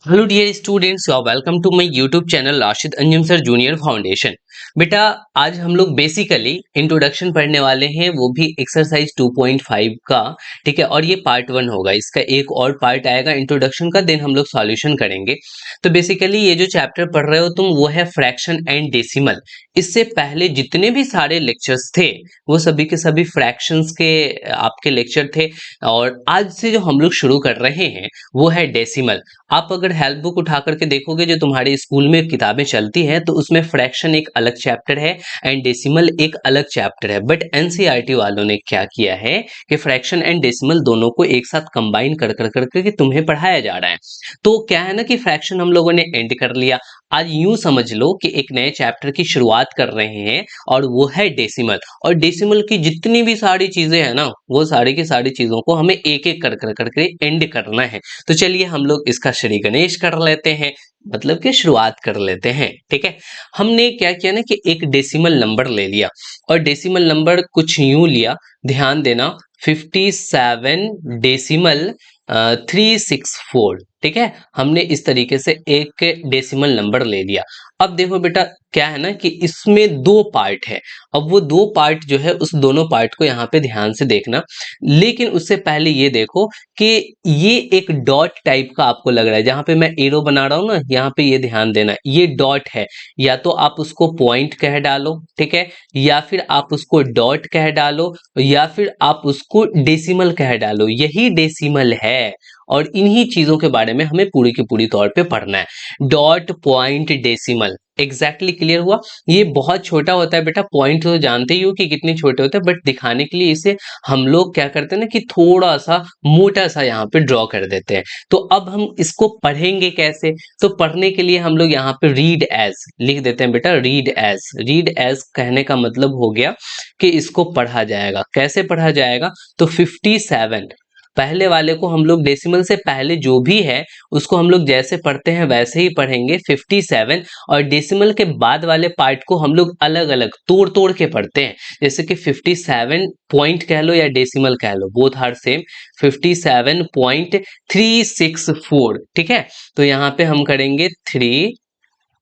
Hello dear students, you are welcome to my YouTube channel Rashid Anjum sir junior foundation. बेटा, आज हम लोग basically introduction पढ़ने वाले हैं, वो भी एक्सरसाइज 2.5 का। ठीक है, और ये पार्ट 1 होगा। इसका एक और पार्ट आएगा इंट्रोडक्शन का, देन हम लोग सॉल्यूशन करेंगे। तो बेसिकली ये जो चैप्टर पढ़ रहे हो तुम, वो है फ्रैक्शन एंड डेसिमल। इससे पहले जितने भी सारे लेक्चर्स थे वो सभी के सभी फ्रैक्शंस के आपके लेक्चर थे, और आज से जो हम लोग शुरू कर रहे हैं वो है डेसिमल। आप अगर हेल्प बुक उठा करके देखोगे जो तुम्हारे स्कूल में किताबें चलती हैं, तो उसमें फ्रैक्शन एक अलग चैप्टर है एंड डेसिमल एक अलग चैप्टर है। बट एनसीईआरटी वालों ने क्या किया है कि फ्रैक्शन एंड डेसिमल दोनों को एक साथ कंबाइन कर कर करके कि तुम्हें पढ़ाया जा रहा है। तो क्या है ना कि फ्रैक्शन हम लोगों ने एंड कर लिया। आज यूं समझ लो कि एक नए चैप्टर की शुरुआत कर रहे हैं, और वो है डेसिमल। और डेसिमल की जितनी भी सारी चीजें हैं ना, वो सारी की सारी चीजों को हमें एक एक कर कर करके एंड करना है। तो चलिए हम लोग इसका श्री गणेश कर लेते हैं, मतलब कि शुरुआत कर लेते हैं। ठीक है, हमने क्या किया ना कि एक डेसिमल नंबर ले लिया, और डेसिमल नंबर कुछ यूं लिया, ध्यान देना, 57 डेसिमल 364। ठीक है, हमने इस तरीके से एक डेसिमल नंबर ले लिया। अब देखो बेटा, क्या है ना कि इसमें दो पार्ट है। अब वो दो पार्ट जो है, उस दोनों पार्ट को यहाँ पे ध्यान से देखना। लेकिन उससे पहले ये देखो कि ये एक डॉट टाइप का आपको लग रहा है, जहां पे मैं एरो बना रहा हूं ना, यहाँ पे ये ध्यान देना, ये डॉट है। या तो आप उसको पॉइंट कह डालो, ठीक है, या फिर आप उसको डॉट कह डालो, या फिर आप उसको डेसिमल कह डालो। यही डेसिमल है, और इन्हीं चीजों के बारे में हमें पूरी की पूरी तौर पे पढ़ना है। Dot, point, decimal, exactly clear हुआ। ये बहुत छोटा होता है बेटा, पॉइंट तो जानते ही हो कि कितने छोटे होते हैं, बट दिखाने के लिए इसे हम लोग क्या करते हैं ना कि थोड़ा सा मोटा सा यहाँ पे ड्रॉ कर देते हैं। तो अब हम इसको पढ़ेंगे कैसे? तो पढ़ने के लिए हम लोग यहाँ पे रीड एज लिख देते हैं बेटा। रीड एज, रीड एज कहने का मतलब हो गया कि इसको पढ़ा जाएगा। कैसे पढ़ा जाएगा? तो 57 पहले वाले को हम लोग डेसिमल से पहले जो भी है उसको हम लोग जैसे पढ़ते हैं वैसे ही पढ़ेंगे 57, और डेसिमल के बाद वाले पार्ट को हम लोग अलग अलग तोड़ तोड़ के पढ़ते हैं। जैसे कि 57 पॉइंट कह लो या डेसिमल कह लो, बोथ आर सेम। 57.364। ठीक है, तो यहाँ पे हम करेंगे 3,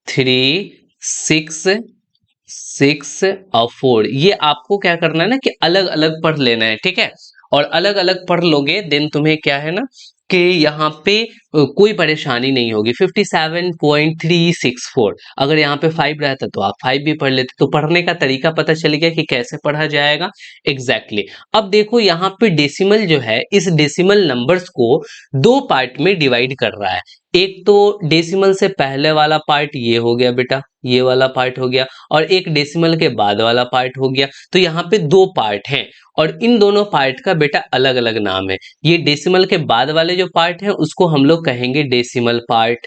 3, 6, 6 और 4। ये आपको क्या करना है ना कि अलग अलग पढ़ लेना है। ठीक है, और अलग अलग पढ़ लोगे देन तुम्हें क्या है ना कि यहाँ पे कोई परेशानी नहीं होगी। 57.364, अगर यहाँ पे 5 रहता तो आप 5 भी पढ़ लेते। तो पढ़ने का तरीका पता चल गया कि कैसे पढ़ा जाएगा। एग्जैक्टली अब देखो यहाँ पे डेसिमल जो है, इस डेसिमल नंबर्स को दो पार्ट में डिवाइड कर रहा है। एक तो डेसिमल से पहले वाला पार्ट ये हो गया बेटा, ये वाला पार्ट हो गया, और एक डेसिमल के बाद वाला पार्ट हो गया। तो यहाँ पे दो पार्ट हैं, और इन दोनों पार्ट का बेटा अलग अलग नाम है। ये डेसिमल के बाद वाले जो पार्ट है उसको हम लोग कहेंगे डेसिमल पार्ट।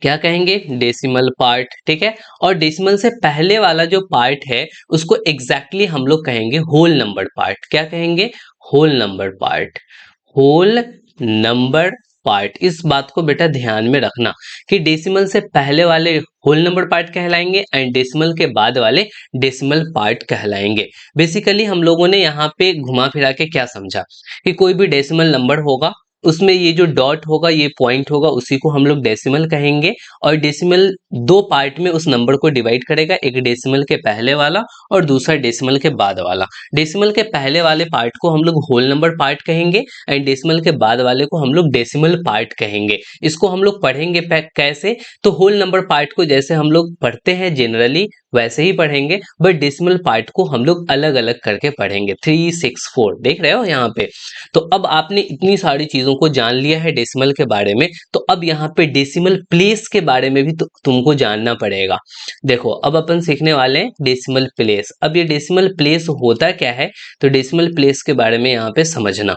क्या कहेंगे? Decimal part. ठीक है, और डेसिमल से पहले वाला जो पार्ट है उसको एग्जैक्टली हम लोग कहेंगे होल नंबर पार्ट। क्या कहेंगे? Whole number part. Whole number part. इस बात को बेटा ध्यान में रखना कि डेसिमल से पहले वाले होल नंबर पार्ट कहलाएंगे एंड डेसिमल के बाद वाले डेसिमल पार्ट कहलाएंगे। बेसिकली हम लोगों ने यहाँ पे घुमा फिरा के क्या समझा कि कोई भी डेसिमल नंबर होगा, उसमें ये जो डॉट होगा, ये पॉइंट होगा, उसी को हम लोग डेसिमल कहेंगे। और डेसिमल दो पार्ट में उस नंबर को डिवाइड करेगा, एक डेसिमल के पहले वाला और दूसरा डेसिमल के बाद वाला। डेसिमल के पहले वाले पार्ट को हम लोग होल नंबर पार्ट कहेंगे, एंड डेसिमल के बाद वाले को हम लोग डेसिमल पार्ट कहेंगे। इसको हम लोग पढ़ेंगे कैसे? तो होल नंबर पार्ट को जैसे हम लोग पढ़ते हैं जनरली वैसे ही पढ़ेंगे, बट डेसिमल पार्ट को हम लोग अलग अलग करके पढ़ेंगे। 364 देख रहे हो यहाँ पे। तो अब आपने इतनी सारी चीजों को जान लिया है डेसिमल के बारे में, तो अब यहाँ पे डेसिमल प्लेस के बारे में भी तुमको जानना पड़ेगा। देखो, अब अपन सीखने वाले हैं डेसिमल प्लेस। अब ये डेसिमल प्लेस होता क्या है? तो डेसिमल प्लेस के बारे में यहाँ पे समझना।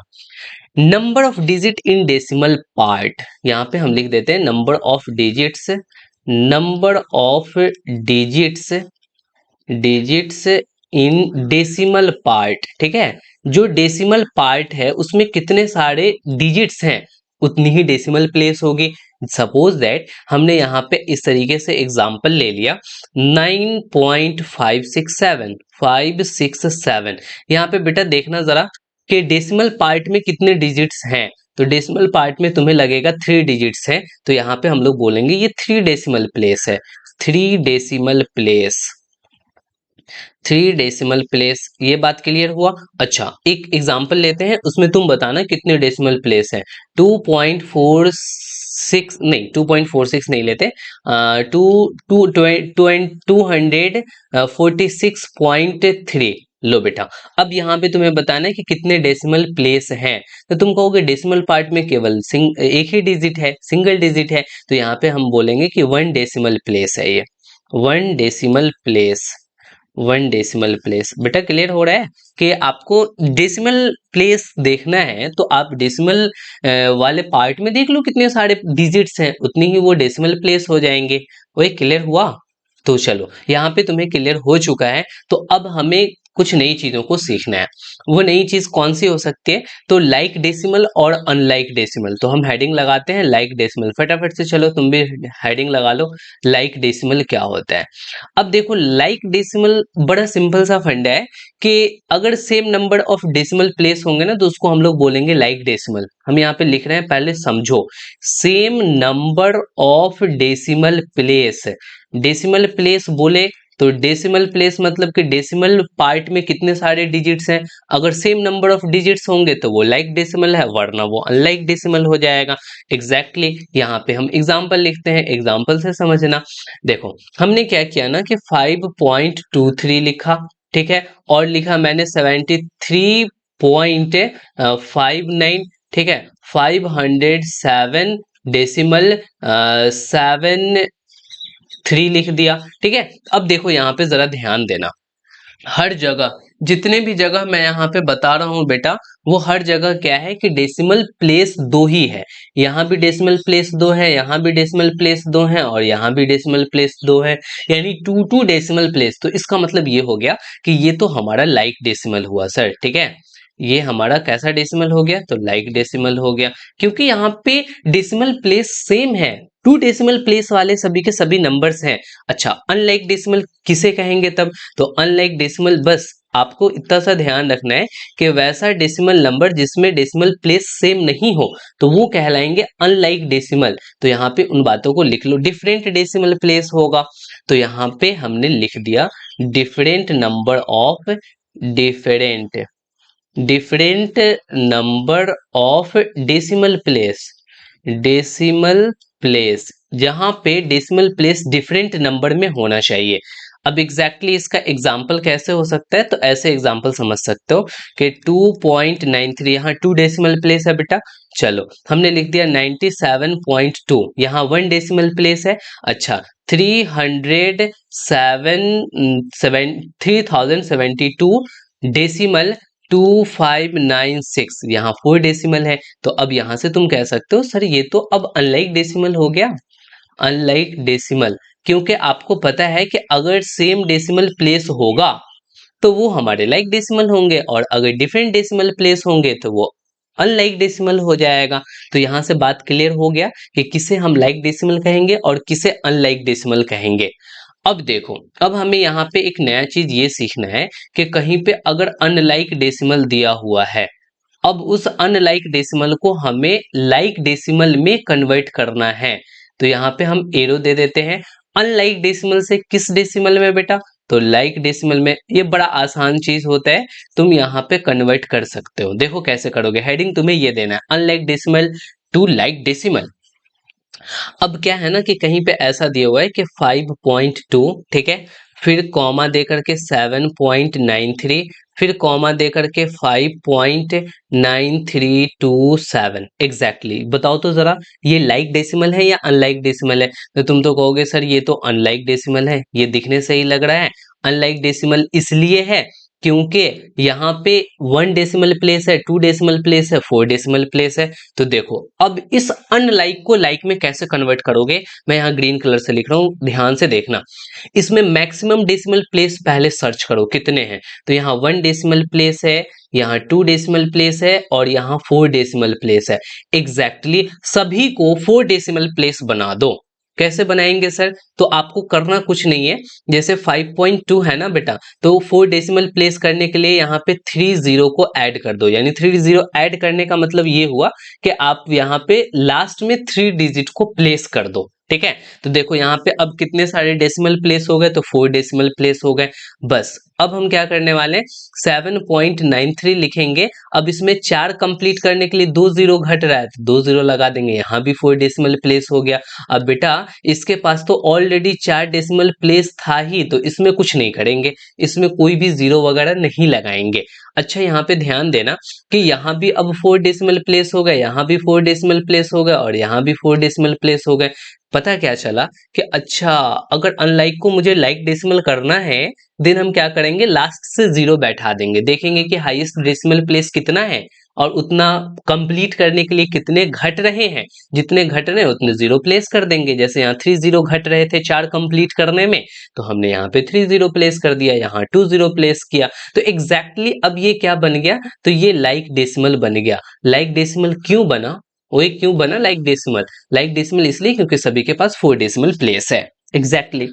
Number of digit in decimal part, यहाँ पे हम लिख देते हैं number of digits. Number of digits, digits in decimal part. ठीक है, जो डेसिमल पार्ट है उसमें कितने सारे डिजिट्स हैं, उतनी ही डेसिमल प्लेस होगी। सपोज दैट हमने यहाँ पे इस तरीके से एग्जांपल ले लिया 9.567, 567। यहाँ पे बेटा देखना जरा कि डेसिमल पार्ट में कितने डिजिट्स हैं, तो डेसिमल पार्ट में तुम्हें लगेगा 3 डिजिट्स है, तो यहाँ पे हम लोग बोलेंगे ये 3 डेसिमल प्लेस है, 3 डेसिमल प्लेस, 3 डेसिमल प्लेस। ये बात क्लियर हुआ। अच्छा, एक एग्जांपल लेते हैं, उसमें तुम बताना कितने डेसिमल प्लेस है। 2.46 नहीं, 2.46 नहीं लेते, टू टू 246.3। लो बेटा, अब यहाँ पे तुम्हें बताना है कि कितने डेसिमल प्लेस हैं, तो तुम कहोगे डेसिमल पार्ट में केवल एक ही डिजिट है, सिंगल डिजिट है, तो यहाँ पे हम बोलेंगे कि 1 डेसिमल प्लेस है ये, 1 डेसिमल प्लेस, 1 डेसिमल प्लेस। बेटा क्लियर हो रहा है कि आपको डेसिमल प्लेस देखना है तो आप डेसिमल वाले पार्ट में देख लो कितने सारे डिजिट्स हैं, उतनी ही वो डेसिमल प्लेस हो जाएंगे। वही क्लियर हुआ। तो चलो यहाँ पे तुम्हें क्लियर हो चुका है, तो अब हमें कुछ नई चीजों को सीखना है। वो नई चीज कौन सी हो सकती है, तो लाइक डेसिमल और अनलाइक डेसिमल। तो हम हेडिंग लगाते हैं लाइक डेसिमल, फटाफट से चलो तुम भी हेडिंग लगा लो, लाइक डेसिमल क्या होता है। अब देखो लाइक डेसिमल बड़ा सिंपल सा फंडा है कि अगर same number of decimal place होंगे ना तो उसको हम लोग बोलेंगे लाइक डेसिमल। हम यहाँ पे लिख रहे हैं, पहले समझो, same number of decimal place. Decimal place बोले तो डेसिमल प्लेस मतलब कि डेसिमल पार्ट में कितने सारे डिजिट्स हैं, अगर सेम नंबर ऑफ डिजिट्स होंगे तो वो लाइक डेसिमल है, वरना वो अनलाइक डेसिमल हो जाएगा। एग्जैक्टली यहाँ पे हम एग्जाम्पल लिखते हैं, एग्जाम्पल से समझना। देखो हमने क्या किया ना कि 5.23 लिखा, ठीक है, और लिखा मैंने 73.59, ठीक है, 507 डेसिमल 7 3 लिख दिया, ठीक है। अब देखो यहाँ पे जरा ध्यान देना, हर जगह जितने भी जगह मैं यहाँ पे बता रहा हूँ बेटा, वो हर जगह क्या है कि डेसिमल प्लेस दो ही है। यहाँ भी डेसिमल प्लेस दो है, यहाँ भी डेसिमल प्लेस दो है, और यहाँ भी डेसिमल प्लेस दो है, यानी 2 डेसिमल प्लेस। तो इसका मतलब ये हो गया कि ये तो हमारा लाइक डेसिमल हुआ सर, ठीक है। ये हमारा कैसा डेसिमल हो गया, तो लाइक डेसिमल हो गया, क्योंकि यहाँ पे डेसिमल प्लेस सेम है, 2 डेसिमल प्लेस वाले सभी के सभी नंबर्स हैं। अच्छा, अनलाइक डेसिमल किसे कहेंगे तब, तो अनलाइक डेसिमल बस आपको इतना सा ध्यान रखना है कि वैसा डेसिमल नंबर जिसमें डेसिमल प्लेस सेम नहीं हो तो वो कहलाएंगे अनलाइक डेसिमल। तो यहाँ पे उन बातों को लिख लो, डिफरेंट डेसिमल प्लेस होगा, तो यहाँ पे हमने लिख दिया different number of, different different number of decimal place, decimal place, जहां पे डेसिमल प्लेस डिफरेंट नंबर में होना चाहिए। अब एग्जैक्टली इसका एग्जाम्पल कैसे हो सकता है, तो ऐसे एग्जाम्पल समझ सकते हो कि 2.93 यहाँ 2 डेसिमल प्लेस है बेटा, चलो हमने लिख दिया 97.2, यहाँ 1 डेसिमल प्लेस है। अच्छा, 3072 डेसिमल 2596, यहाँ 4 डेसिमल है। तो अब यहां से तुम कह सकते हो सर ये तो अब अनलाइक डेसिमल हो गया, अनलाइक डेसिमल, क्योंकि आपको पता है कि अगर सेम डेसिमल प्लेस होगा तो वो हमारे लाइक डेसिमल होंगे, और अगर डिफरेंट डेसिमल प्लेस होंगे तो वो अनलाइक डेसिमल हो जाएगा। तो यहां से बात क्लियर हो गया कि किसे हम लाइक डेसिमल कहेंगे और किसे अनलाइक डेसिमल कहेंगे। अब देखो, अब हमें यहाँ पे एक नया चीज ये सीखना है कि कहीं पे अगर अनलाइक डेसिमल दिया हुआ है, अब उस अनलाइक डेसिमल को हमें लाइक डेसिमल में कन्वर्ट करना है। तो यहाँ पे हम एरो दे देते हैं, अनलाइक डेसिमल से किस डेसिमल में बेटा, तो लाइक डेसिमल में। ये बड़ा आसान चीज होता है, तुम यहाँ पे कन्वर्ट कर सकते हो। देखो कैसे करोगे, हेडिंग तुम्हें ये देना है, unlike decimal to like decimal. अब क्या है ना कि कहीं पे ऐसा दिया हुआ है कि 5.2, ठीक है, फिर कॉमा दे करके 7.93, फिर कॉमा दे करके 5.9327। एग्जैक्टली बताओ तो जरा, ये लाइक डेसिमल है या अनलाइक डेसिमल है, तो तुम तो कहोगे सर ये तो अनलाइक डेसिमल है, ये दिखने से ही लग रहा है। अनलाइक डेसिमल इसलिए है क्योंकि यहाँ पे 1 डेसिमल प्लेस है, 2 डेसिमल प्लेस है, 4 डेसिमल प्लेस है। तो देखो अब इस अनलाइक को लाइक में कैसे कन्वर्ट करोगे, मैं यहाँ ग्रीन कलर से लिख रहा हूँ, ध्यान से देखना। इसमें मैक्सिमम डेसिमल प्लेस पहले सर्च करो कितने हैं, तो यहाँ 1 डेसिमल प्लेस है, यहाँ 2 डेसिमल प्लेस है, और यहाँ 4 डेसिमल प्लेस है। एग्जैक्टली सभी को 4 डेसिमल प्लेस बना दो, कैसे बनाएंगे सर? तो आपको करना कुछ नहीं है, जैसे 5.2 है ना बेटा, तो 4 डेसिमल प्लेस करने के लिए यहाँ पे 30 को ऐड कर दो, यानी 30 ऐड करने का मतलब ये हुआ कि आप यहाँ पे लास्ट में 3 डिजिट को प्लेस कर दो, ठीक है। तो देखो यहाँ पे अब कितने सारे डेसिमल प्लेस हो गए, तो 4 डेसिमल प्लेस हो गए। बस अब हम क्या करने वाले हैं, 7.93 लिखेंगे। अब इसमें 4 कंप्लीट करने के लिए 2 जीरो घट रहा है, तो 2 जीरो लगा देंगे, यहाँ भी 4 डेसिमल प्लेस हो गया। अब बेटा इसके पास तो ऑलरेडी 4 डेसिमल प्लेस था ही, तो इसमें कुछ नहीं करेंगे, इसमें कोई भी जीरो वगैरह नहीं लगाएंगे। अच्छा यहाँ पे ध्यान देना कि यहाँ भी अब 4 डेसिमल प्लेस हो गए, यहाँ भी 4 डेसिमल प्लेस हो गए और यहाँ भी 4 डेसिमल प्लेस हो गए। पता क्या चला कि अच्छा अगर अनलाइक को मुझे लाइक डेसिमल करना है, देन हम क्या करेंगे, लास्ट से जीरो बैठा देंगे, देखेंगे कि हाईएस्ट डेसिमल प्लेस कितना है और उतना कंप्लीट करने के लिए कितने घट रहे हैं, जितने घट रहे हैं उतने जीरो प्लेस कर देंगे। जैसे यहाँ 30 घट रहे थे 4 कंप्लीट करने में, तो हमने यहाँ पे 30 प्लेस कर दिया, यहाँ 20 प्लेस किया। तो एग्जैक्टली अब ये क्या बन गया, तो ये लाइक डेसिमल बन गया। लाइक डेसिमल क्यों बना, वो क्यों बना लाइक डेसिमल? लाइक डेसिमल इसलिए क्योंकि सभी के पास 4 डेसिमल प्लेस है। एग्जैक्टली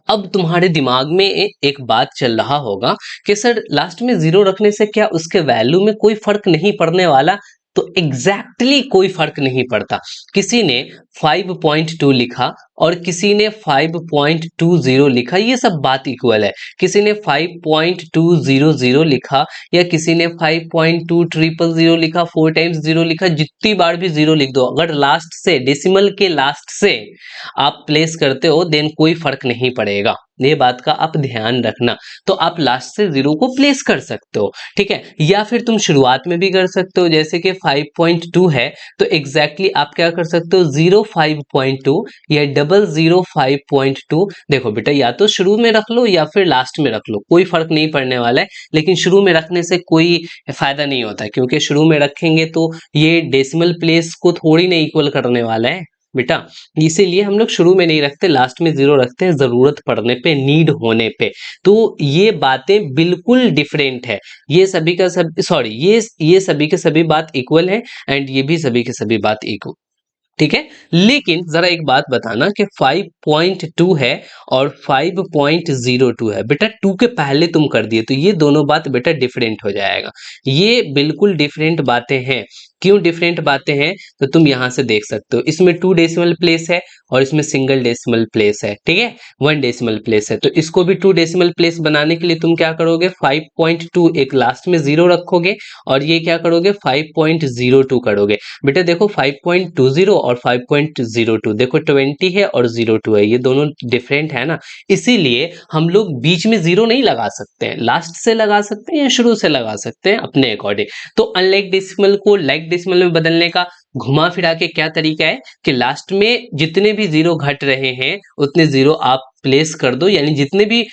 अब तुम्हारे दिमाग में एक बात चल रहा होगा कि सर लास्ट में जीरो रखने से क्या उसके वैल्यू में कोई फर्क नहीं पड़ने वाला? तो एग्जैक्टली कोई फर्क नहीं पड़ता। किसी ने 5.2 लिखा और किसी ने 5.20 लिखा, ये सब बात इक्वल है। किसी ने 5.200 लिखा या किसी ने 5.2000 लिखा, 4 टाइम्स जीरो लिखा, जितनी बार भी जीरो लिख दो, अगर लास्ट से डेसिमल के लास्ट से आप प्लेस करते हो देन कोई फर्क नहीं पड़ेगा। ये बात का आप ध्यान रखना। तो आप लास्ट से जीरो को प्लेस कर सकते हो, ठीक है, या फिर तुम शुरुआत में भी कर सकते हो, जैसे कि 5.2 है तो एग्जैक्टली आप क्या कर सकते हो, 05.2 या 005.2। देखो बेटा या तो शुरू में रख लो या फिर लास्ट में रख लो, कोई फर्क नहीं पड़ने वाला है, लेकिन शुरू में रखने से कोई फायदा नहीं होता, क्योंकि शुरू में रखेंगे तो ये डेसिमल प्लेस को थोड़ी ना इक्वल करने वाला है बेटा, इसीलिए हम लोग शुरू में नहीं रखते, लास्ट में जीरो रखते हैं जरूरत पड़ने पे, नीड होने पे। तो ये बातें बिल्कुल डिफरेंट है, ये सभी का सब सॉरी ये सभी के सभी बात इक्वल है एंड ये भी सभी के सभी बात इक्वल, ठीक है। लेकिन जरा एक बात बताना कि 5.2 है और 5.02 है, बेटा 2 के पहले तुम कर दिए तो ये दोनों बात बेटा डिफरेंट हो जाएगा। ये बिल्कुल डिफरेंट बातें हैं। क्यों डिफरेंट बातें हैं, तो तुम यहां से देख सकते हो, इसमें 2 डेसिमल प्लेस है और इसमें सिंगल डेसिमल प्लेस है, ठीक है, 1 डेसिमल प्लेस है। तो इसको भी 2 डेसिमल प्लेस बनाने के लिए तुम क्या करोगे, 5.2 एक लास्ट में जीरो रखोगे और ये क्या करोगे 5.02 करोगे। बेटा देखो 5.20 और 5.02 देखो 20 है और 02 है, ये दोनों डिफरेंट है ना, इसीलिए हम लोग बीच में जीरो नहीं लगा सकते हैं, लास्ट से लगा सकते हैं या शुरू से लगा सकते हैं अपने अकॉर्डिंग। तो अनलाइक डेसिमल को लाइक डेसिमल में बदलने का घुमा फिरा के क्या तरीका है कि लास्ट में जितने भी जीरो घट रहे हैं उतने जीरो आप प्लेस कर दो, यानी जितने भी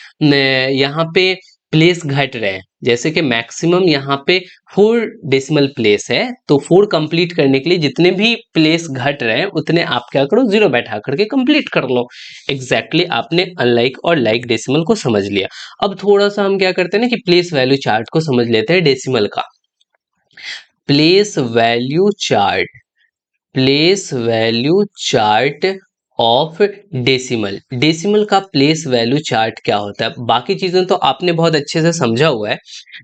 यहाँ पे प्लेस घट रहे हैं, जैसे कि मैक्सिमम यहाँ पे 4 डेसिमल प्लेस है, तो 4 कंप्लीट करने के लिए जितने भी प्लेस घट रहे हैं उतने आप क्या करो, जीरो बैठा करके कंप्लीट कर लो। एग्जैक्टली आपने अनलाइक और लाइक डेसिमल को समझ लिया। अब थोड़ा सा हम क्या करते हैं ना कि प्लेस वैल्यू चार्ट को समझ लेते हैं डेसिमल का। Place value chart, place value chart of decimal, decimal का प्लेस वैल्यू चार्ट क्या होता है, बाकी चीजें तो आपने बहुत अच्छे से समझा हुआ है।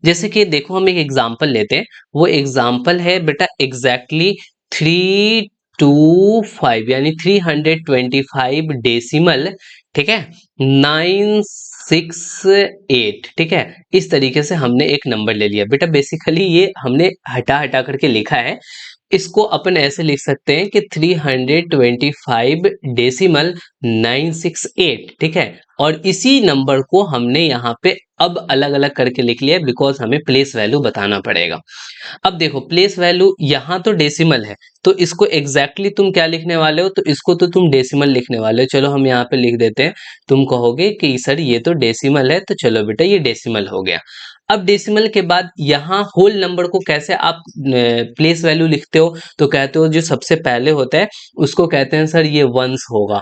जैसे कि देखो हम एक एग्जांपल लेते हैं, वो एग्जांपल है बेटा एग्जैक्टली 325 यानी 325 डेसिमल, ठीक है, 968, ठीक है। इस तरीके से हमने एक नंबर ले लिया बेटा, बेसिकली ये हमने हटा हटा करके लिखा है, इसको अपन ऐसे लिख सकते हैं कि 325 डेसिमल 968, ठीक है, और इसी नंबर को हमने यहाँ पे अब अलग अलग करके लिख लिया बिकॉज हमें प्लेस वैल्यू बताना पड़ेगा। अब देखो प्लेस वैल्यू यहाँ तो डेसिमल है, तो इसको एग्जैक्टली तुम क्या लिखने वाले हो, तो इसको तो तुम डेसिमल लिखने वाले हो, चलो हम यहाँ पे लिख देते हैं। तुम कहोगे कि सर ये तो डेसिमल है, तो चलो बेटा ये डेसिमल हो गया। अब डेसिमल के बाद यहाँ होल नंबर को कैसे आप प्लेस वैल्यू लिखते हो, तो कहते हो जो सबसे पहले होता है उसको कहते हैं सर ये वंस होगा,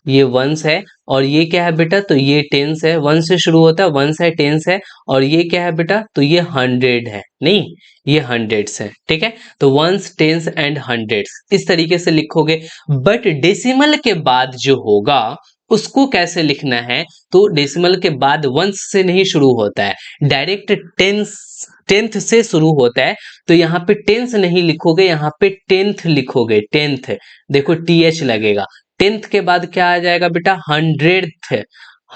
ये वंस है, और ये क्या है बेटा, तो ये टेंस है, वन से शुरू होता है, वंस है, टेंस है, और ये क्या है बेटा, तो ये हंड्रेड है, नहीं ये हंड्रेड्स है, ठीक है। तो वंस, टेंस एंड हंड्रेड्स इस तरीके से लिखोगे। बट डेसिमल के बाद जो होगा उसको कैसे लिखना है, तो डेसिमल के बाद वंस से नहीं शुरू होता है, डायरेक्ट टेंस टेंथ से शुरू होता है। तो यहाँ पे टेंस नहीं लिखोगे, यहाँ पे टेंथ लिखोगे, टेंथ, देखो टी एच लगेगा। टेंथ के बाद क्या आ जाएगा बेटा, हंड्रेड्थ,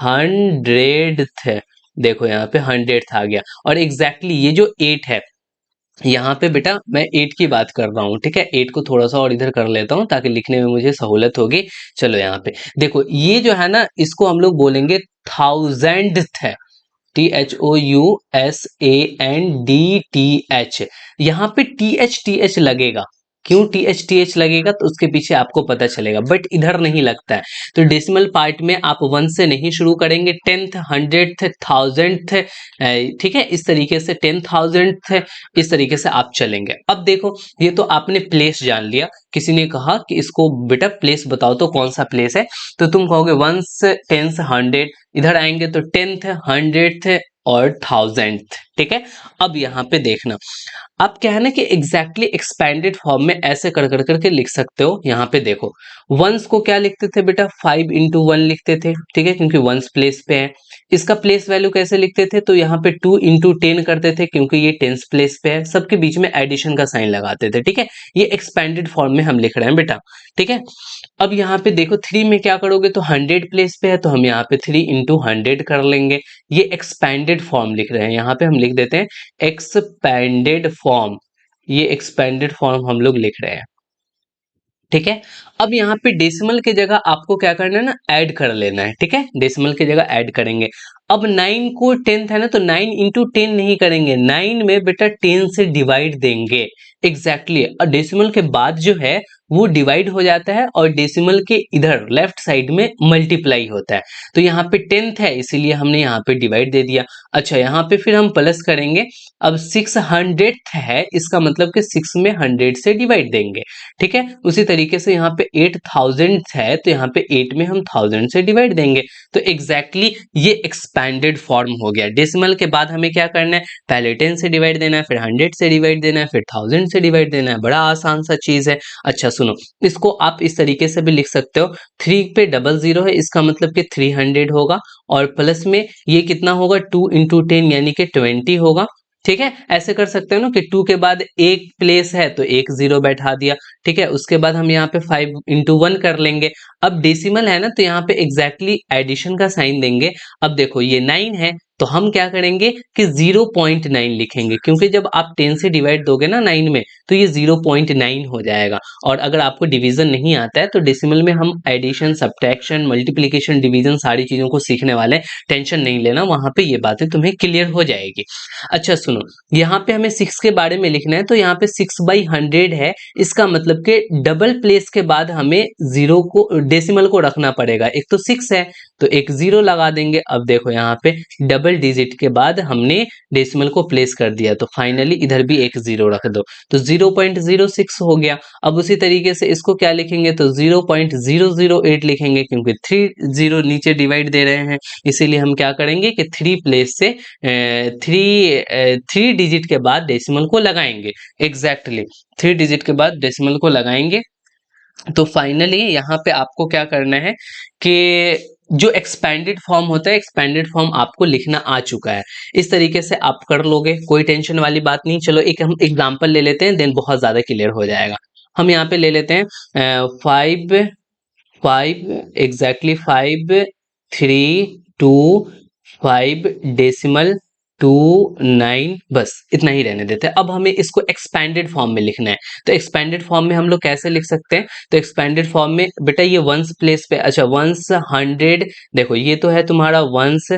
हंड्रेड्थ, देखो यहाँ पे हंड्रेड्थ आ गया। और एग्जैक्टली ये जो एट है, यहाँ पे बेटा मैं एट की बात कर रहा हूँ, ठीक है। एट को थोड़ा सा और इधर कर लेता हूँ ताकि लिखने में मुझे सहूलत होगी। चलो यहाँ पे देखो, ये जो है ना, इसको हम लोग बोलेंगे थाउजेंड्थ है, THOUSANDTH। यहाँ पे TH लगेगा। क्यों TH लगेगा, तो उसके पीछे आपको पता चलेगा, बट इधर नहीं लगता है। तो डेसिमल पार्ट में आप वन से नहीं शुरू करेंगे, टेंथ, हंड्रेड्थ, थाउजेंड्थ, ठीक है, इस तरीके से 10,000th, इस तरीके से आप चलेंगे। अब देखो, ये तो आपने प्लेस जान लिया। किसी ने कहा कि इसको बेटा प्लेस बताओ, तो कौन सा प्लेस है, तो तुम कहोगे वंस, टेंस, हंड्रेड, इधर आएंगे तो टेंथ, हंड्रेड्थ और थाउजेंड्थ, ठीक है। अब यहाँ पे देखना, अब क्या है ना कि एग्जैक्टली एक्सपेंडेड फॉर्म में ऐसे कर कर करके लिख सकते हो। यहाँ पे देखो, वंस को क्या लिखते थे बेटा, 5 into 1 लिखते थे, ठीक है, क्योंकि वंस प्लेस पे है। इसका प्लेस वैल्यू कैसे लिखते थे, तो यहाँ पे 2 into 10 करते थे, क्योंकि ये टेंस प्लेस पे है। सबके बीच में एडिशन का साइन लगाते थे, ठीक है। ये एक्सपेंडेड फॉर्म में हम लिख रहे हैं बेटा, ठीक है। अब यहाँ पे देखो, 3 में क्या करोगे, तो 100 प्लेस पे है, तो हम यहाँ पे 3 into 100 कर लेंगे। ये एक्सपेंडेड फॉर्म लिख रहे हैं, यहाँ पे हम लिख देते हैं एक्सपेंडेड फॉर्म। ये एक्सपेंडेड फॉर्म हम लोग लिख रहे हैं, ठीक है। अब यहाँ पे डेसिमल की जगह आपको क्या करना है ना, ऐड कर लेना है, ठीक है। डेसिमल की जगह ऐड करेंगे। अब 9 को टेंथ है ना, तो 9 into 10 नहीं करेंगे, 9 में बेटा 10 से डिवाइड देंगे। एग्जैक्टली और डेसिमल के बाद जो है वो डिवाइड हो जाता है, और डेसिमल के इधर लेफ्ट साइड में मल्टीप्लाई होता है। तो यहाँ पे टेंथ है, इसीलिए हमने यहाँ पे डिवाइड दे दिया। अच्छा, यहाँ पे फिर हम प्लस करेंगे। अब 600 है, इसका मतलब कि 6 में 100 से डिवाइड देंगे, ठीक है। उसी तरीके से यहाँ पे 8000 है, तो यहाँ पे 8 में हम 1000 से डिवाइड देंगे। तो एग्जैक्टली ये एक्सपैंडेड फॉर्म हो गया। डेसिमल के बाद हमें क्या करना है, पहले 10 से डिवाइड देना है, फिर 100 से डिवाइड देना है, फिर 1000 से डिवाइड देना है। बड़ा आसान सा चीज है। अच्छा सुनो, इसको आप इस तरीके से भी लिख सकते हो, 3 पे डबल जीरो है, इसका मतलब कि 300 होगा, और प्लस में ये कितना होगा, 2 into 10 यानी कि 20 होगा, ठीक है। ऐसे कर सकते हो ना कि 2 के बाद एक प्लेस है तो एक जीरो बैठा दिया, ठीक है। उसके बाद हम यहाँ पे 5 into 1 कर लेंगे। अब डेसिमल है ना, तो यहाँ पे एग्जैक्टली एडिशन का साइन देंगे। अब देखो ये 9 है, तो हम क्या करेंगे कि 0.9 लिखेंगे, क्योंकि जब आप 10 से डिवाइड दोगे ना 9 में, तो ये 0.9 हो जाएगा। और अगर आपको डिवीजन नहीं आता है, तो डेसिमल में हम एडिशन, सब्ट्रैक्शन, मल्टीप्लिकेशन, डिवीजन सारी चीजों को सीखने वाले हैं। टेंशन नहीं लेना, वहां पे ये बातें तुम्हें क्लियर हो जाएगी। अच्छा सुनो, यहाँ पे हमें 6 के बारे में लिखना है, तो यहाँ पे 6/100 है, इसका मतलब कि डबल प्लेस के बाद हमें जीरो को, डेसिमल को रखना पड़ेगा। एक तो 6 है, तो एक जीरो लगा देंगे। अब देखो यहाँ पे डबल डिजिट के बाद हमने डेसिमल को प्लेस कर दिया, तो फाइनली इधर भी एक जीरो रख दो, तो 0.06 हो गया। अब उसी तरीके से इसको क्या लिखेंगे, तो 0.008 लिखेंगे, क्योंकि 3 जीरो नीचे डिवाइड दे रहे हैं, इसीलिए हम क्या करेंगे कि 3 प्लेस से थ्री डिजिट के बाद डेसिमल को लगाएंगे। एग्जैक्टली 3 डिजिट के बाद डेसिमल को लगाएंगे। तो फाइनली यहाँ पे आपको क्या करना है कि जो एक्सपेंडेड फॉर्म होता है, एक्सपेंडेड फॉर्म आपको लिखना आ चुका है। इस तरीके से आप कर लोगे, कोई टेंशन वाली बात नहीं। चलो एक हम एग्जांपल ले लेते हैं, देन बहुत ज्यादा क्लियर हो जाएगा। हम यहाँ पे ले लेते हैं 5 एग्जैक्टली 5 3 2 5 डेसिमल 2 9, बस इतना ही रहने देते हैं। अब हमें इसको एक्सपेंडेड फॉर्म में लिखना है, तो एक्सपेंडेड फॉर्म में हम लोग कैसे लिख सकते हैं, तो एक्सपेंडेड फॉर्म में बेटा ये वंस प्लेस पे, अच्छा वंस 100, देखो ये तो है तुम्हारा वंस,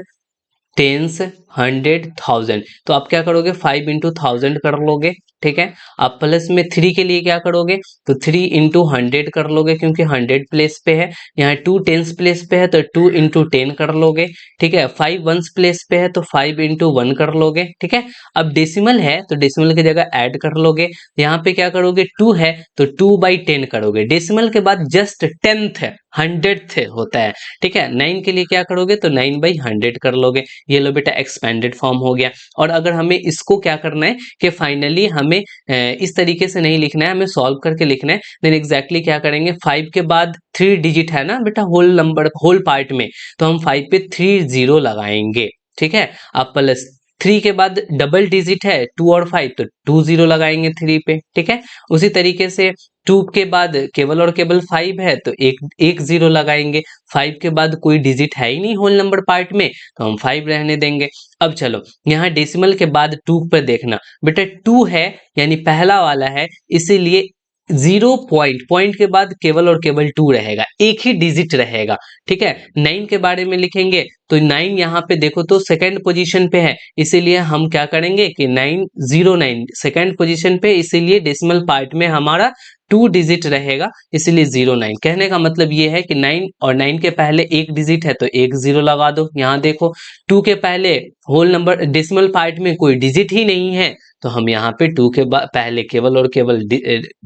टेंस, 100,000। तो आप क्या करोगे, 5 इंटू 1000 कर लोगे, ठीक है। आप प्लस में 3 के लिए क्या करोगे, तो 3 इंटू 100 कर लोगे, क्योंकि 100 प्लेस पे है। यहाँ 2 टेंस प्लेस पे है तो 2 इंटू 10 कर लोगे, ठीक है। 5 वंस प्लेस पे है तो 5 इंटू 1 कर लोगे, ठीक है। अब डेसिमल है तो डेसिमल की जगह ऐड कर लोगे। यहाँ पे क्या करोगे, 2 है तो 2/10 करोगे। डेसिमल के बाद जस्ट टेंथ है, 100th होता है, ठीक है। 9 के लिए क्या करोगे, तो 9/100 कर लोगे। ये लो बेटा एक्सपेंडेड फॉर्म हो गया। और अगर हमें इसको क्या करना है कि फाइनली हमें इस तरीके से नहीं लिखना है, हमें सॉल्व करके लिखना है, देन एग्जैक्टली क्या करेंगे, 5 के बाद 3 डिजिट है ना बेटा होल नंबर होल पार्ट में, तो हम 5 पे 3 0 लगाएंगे, ठीक है। अब प्लस 3 के बाद डबल डिजिट है 2 और 5, तो 2 0 लगाएंगे 3 पे, ठीक है। उसी तरीके से 2 के बाद केवल और केवल 5 है तो एक 0 लगाएंगे। 5 के बाद कोई डिजिट है ही नहीं होल नंबर पार्ट में, तो हम 5 रहने देंगे। अब चलो यहाँ डेसिमल के बाद 2 पर देखना, बेटा 2 है यानी पहला वाला है, इसीलिए 0 पॉइंट पॉइंट के बाद केवल और केवल 2 रहेगा, एक ही डिजिट रहेगा, ठीक है। 9 के बारे में लिखेंगे तो 9 यहाँ पे देखो तो सेकंड पोजीशन पे है, इसीलिए हम क्या करेंगे कि 909 सेकंड पोजीशन पे, इसीलिए डेसिमल पार्ट में हमारा 2 डिजिट रहेगा, इसीलिए 09। कहने का मतलब ये है कि 9 और 9 के पहले एक डिजिट है तो एक 0 लगा दो। यहाँ देखो 2 के पहले होल नंबर डेसिमल पार्ट में कोई डिजिट ही नहीं है, तो हम यहाँ पे 2 के पहले केवल और केवल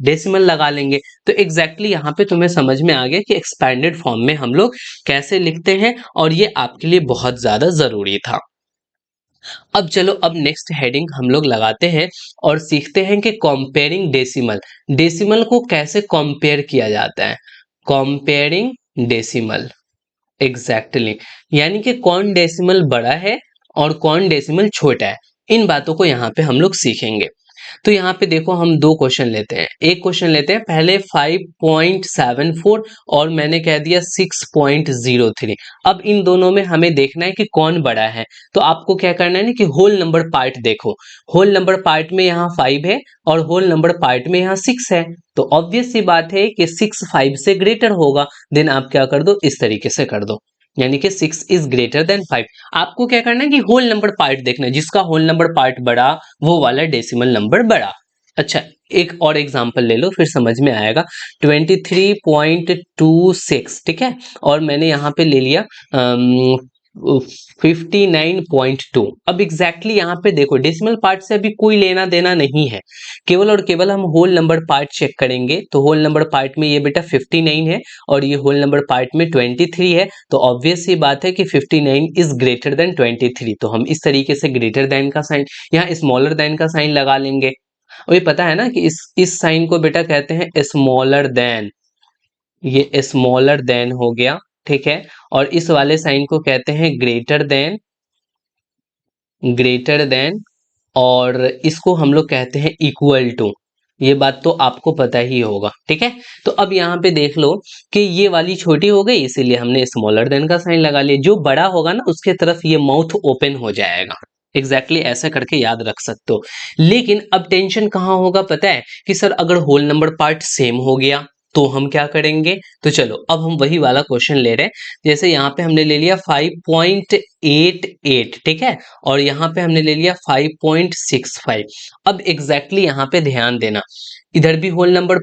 डेसिमल लगा लेंगे। तो एग्जैक्टली यहाँ पे तुम्हें समझ में आ गया कि एक्सपैंडेड फॉर्म में हम लोग कैसे लिखते हैं, और ये आपके लिए बहुत ज्यादा जरूरी था। अब चलो अब नेक्स्ट हेडिंग हम लोग लगाते हैं और सीखते हैं कि कंपेयरिंग डेसिमल, डेसिमल को कैसे कंपेयर किया जाता है। कंपेयरिंग डेसिमल, एग्जैक्टली यानी कि कौन डेसिमल बड़ा है और कौन डेसिमल छोटा है, इन बातों को यहाँ पे हम लोग सीखेंगे। तो यहाँ पे देखो हम दो क्वेश्चन लेते हैं, एक क्वेश्चन लेते हैं पहले 5.74 और मैंने कह दिया 6.03। अब इन दोनों में हमें देखना है कि कौन बड़ा है। तो आपको क्या करना है ना कि होल नंबर पार्ट देखो, होल नंबर पार्ट में यहाँ 5 है और होल नंबर पार्ट में यहाँ 6 है, तो ऑब्वियस सी बात है कि 6 5 से ग्रेटर होगा। देन आप क्या कर दो, इस तरीके से कर दो, यानी कि 6 इज ग्रेटर देन 5। आपको क्या करना है कि होल नंबर पार्ट देखना है, जिसका होल नंबर पार्ट बड़ा वो वाला डेसिमल नंबर बड़ा। अच्छा एक और एग्जांपल ले लो फिर समझ में आएगा। 23.26, ठीक है, और मैंने यहाँ पे ले लिया 59.2। अब एग्जैक्टली यहाँ पे देखो डेसिमल पार्ट से अभी कोई लेना देना नहीं है, केवल और केवल हम होल नंबर पार्ट चेक करेंगे। तो होल नंबर पार्ट में ये बेटा 59 है और ये होल नंबर पार्ट में 23 है, तो ऑब्वियस सी बात है कि 59 इज ग्रेटर देन 23। तो हम इस तरीके से ग्रेटर देन का साइन, यहाँ स्मॉलर देन का साइन लगा लेंगे। और ये पता है ना कि इस साइन को बेटा कहते हैं स्मॉलर देन, ये स्मॉलर देन हो गया, ठीक है। और इस वाले साइन को कहते हैं ग्रेटर देन, ग्रेटर देन, और इसको हम लोग कहते हैं इक्वल टू। ये बात तो आपको पता ही होगा, ठीक है। तो अब यहाँ पे देख लो कि ये वाली छोटी हो गई, इसीलिए हमने स्मॉलर देन का साइन लगा लिया। जो बड़ा होगा ना उसके तरफ ये माउथ ओपन हो जाएगा, एग्जैक्टली ऐसा करके याद रख सकते हो। लेकिन अब टेंशन कहाँ होगा पता है, कि सर अगर होल नंबर पार्ट सेम हो गया तो हम क्या करेंगे। तो चलो अब हम वही वाला क्वेश्चन ले रहे हैं, जैसे यहाँ पे हमने ले लिया 5.88, ठीक है, और यहाँ पे हमने ले लिया 5.65। अब एग्जैक्टली यहाँ पे ध्यान देना, इधर भी होल नंबर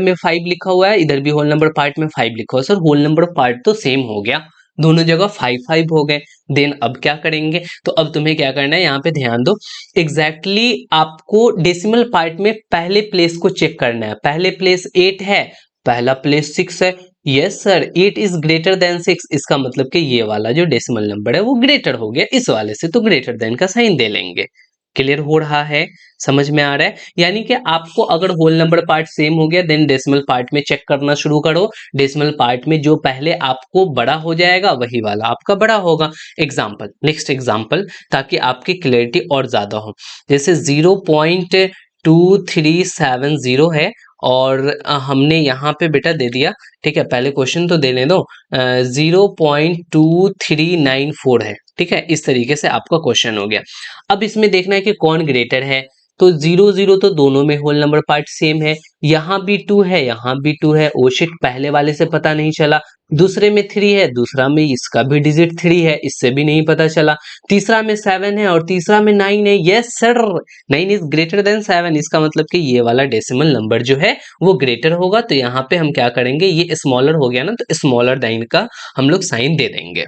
में 5 लिखा हुआ है, इधर भी होल नंबर पार्ट में 5 लिखा हुआ है। सर होल नंबर पार्ट तो सेम हो गया, दोनों जगह 5 5 हो गए। देन अब क्या करेंगे, तो अब तुम्हें क्या करना है, यहाँ पे ध्यान दो, एग्जैक्टली आपको डेसिमल पार्ट में पहले प्लेस को चेक करना है। पहले प्लेस 8 है, पहला प्लेस 6 है। Yes sir 8 is greater than 6, इसका मतलब कि ये वाला जो डेसिमल नंबर है वो ग्रेटर हो गया इस वाले से, तो ग्रेटर देन का साइन दे लेंगे। क्लियर हो रहा है, समझ में आ रहा है। यानी कि आपको अगर होल नंबर पार्ट सेम हो गया देन डेसिमल पार्ट में चेक करना शुरू करो, डेसिमल पार्ट में जो पहले आपको बड़ा हो जाएगा वही वाला आपका बड़ा होगा। एग्जाम्पल, नेक्स्ट एग्जाम्पल, ताकि आपकी क्लैरिटी और ज्यादा हो। जैसे 0.2370 है और हमने यहाँ पे बेटा दे दिया, ठीक है, पहले क्वेश्चन तो देने दो, 0.2394 है, ठीक है। इस तरीके से आपका क्वेश्चन हो गया। अब इसमें देखना है कि कौन ग्रेटर है, तो 0 0 तो दोनों में होल नंबर पार्ट सेम है, यहाँ भी 2 है, यहाँ भी 2 है। ओ शिट, पहले वाले से पता नहीं चला। दूसरे में 3 है, दूसरा में इसका भी डिजिट 3 है, इससे भी नहीं पता चला। तीसरा में 7 है और तीसरा में 9 है। Yes sir, 9 is greater than 7, इसका मतलब कि ये वाला डेसिमल नंबर जो है वो ग्रेटर होगा। तो यहाँ पे हम क्या करेंगे, ये स्मॉलर हो गया ना, तो स्मॉलर दाइन का हम लोग साइन दे देंगे।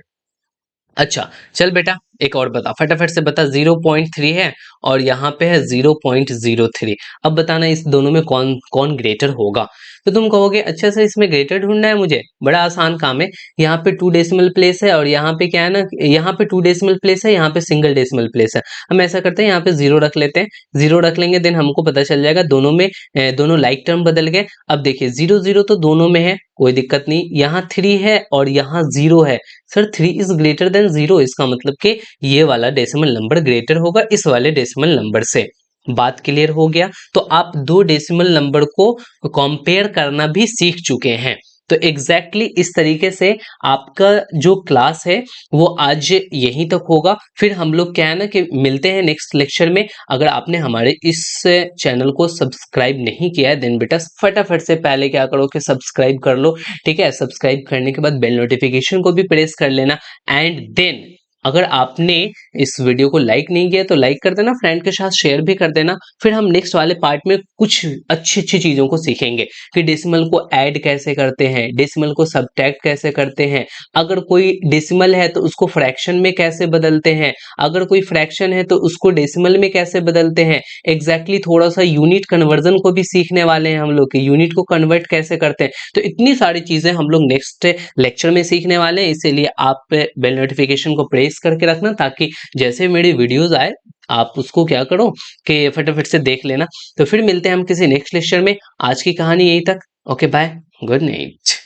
अच्छा चल बेटा, एक और बता, फटाफट से बता। 0.3 है और यहाँ पे है 0.03। अब बताना इस दोनों में कौन कौन ग्रेटर होगा। तो तुम कहोगे अच्छा सर इसमें ग्रेटर ढूंढना है मुझे, बड़ा आसान काम है। यहाँ पे 2 डेसिमल प्लेस है और यहाँ पे क्या है ना, यहाँ पे 2 डेसिमल प्लेस है, यहाँ पे सिंगल डेसिमल प्लेस है। हम ऐसा करते हैं, यहाँ पे 0 रख लेते हैं। 0 रख लेंगे, देन हमको पता चल जाएगा दोनों में दोनों लाइक टर्म बदल गए। अब देखिए 0 0 तो दोनों में है, कोई दिक्कत नहीं। यहाँ 3 है और यहाँ 0 है। सर 3 इज ग्रेटर देन 0, इसका मतलब कि ये वाला डेसिमल नंबर ग्रेटर होगा इस वाले डेसिमल नंबर से। बात क्लियर हो गया। तो आप दो डेसिमल नंबर को कंपेयर करना भी सीख चुके हैं। तो एग्जैक्टली इस तरीके से आपका जो क्लास है वो आज यहीं तक होगा। फिर हम लोग क्या है ना कि मिलते हैं नेक्स्ट लेक्चर में। अगर आपने हमारे इस चैनल को सब्सक्राइब नहीं किया है देन बेटा फटाफट से पहले क्या करो कि सब्सक्राइब कर लो, ठीक है। सब्सक्राइब करने के बाद बेल नोटिफिकेशन को भी प्रेस कर लेना। एंड देन अगर आपने इस वीडियो को लाइक नहीं किया तो लाइक कर देना, फ्रेंड के साथ शेयर भी कर देना। फिर हम नेक्स्ट वाले पार्ट में कुछ अच्छी अच्छी चीजों को सीखेंगे कि डेसिमल को ऐड कैसे करते हैं, डेसिमल को सब्ट्रैक्ट कैसे करते हैं, अगर कोई डेसिमल है तो उसको फ्रैक्शन में कैसे बदलते हैं, अगर कोई फ्रैक्शन है तो उसको डेसिमल में कैसे बदलते हैं। एग्जैक्टली थोड़ा सा यूनिट कन्वर्जन को भी सीखने वाले हैं हम लोग कि यूनिट को कन्वर्ट कैसे करते हैं। तो इतनी सारी चीजें हम लोग नेक्स्ट लेक्चर में सीखने वाले हैं, इसीलिए आप बेल नोटिफिकेशन को प्रेस करके रखना ताकि जैसे मेरी वीडियोस आए आप उसको क्या करो कि फटाफट से देख लेना। तो फिर मिलते हैं हम किसी नेक्स्ट लेक्चर में। आज की कहानी यहीं तक। Okay bye, good night.